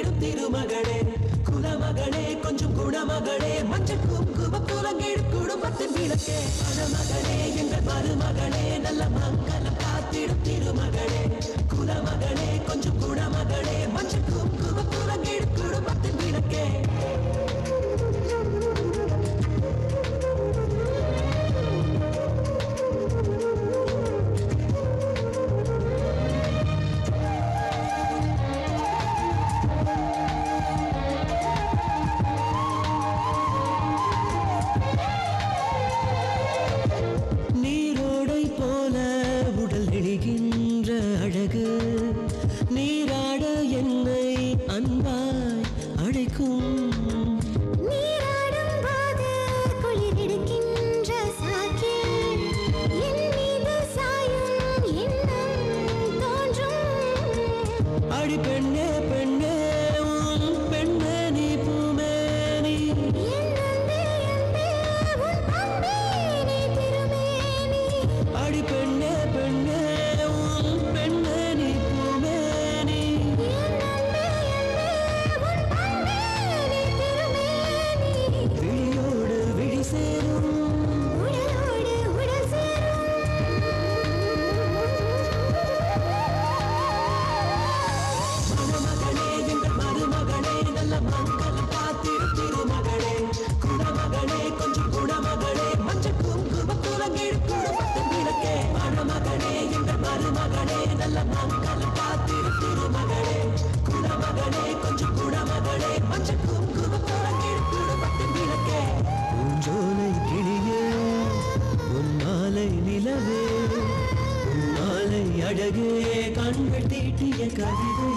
காத்திடும் திருமகளே குலமகளே கொஞ்சம் குணமகளே மஞ்சள் குங்கும குலங்கிடும் குடும்பத்தின் விளக்கே மணமகளே எங்கள் மருமகளே நல்ல மங்களம் காத்திடும் திருமகளே குலமகளே கொஞ்சம் குணமகளே மஞ்சள் குங்கும குலங்கிடும் குடும்பத்தின் விளக்கே அழகு நீராட என்னை அன்பாய் அழைக்கும் நீராடும் போது குளிரெடுக்கின்ற சாக்கே என் மீது சாயும் எண்ணம் தோன்றும் அடி பெண்ணே பெண்ணே உன் பெண்ணே நீ பூமேனி என் அன்பே அன்பே உன் அன்பே நீ திருமேனி அடி பெண்ணே பெண்ணே அழகே கண்கள் தீட்டிய கவிதை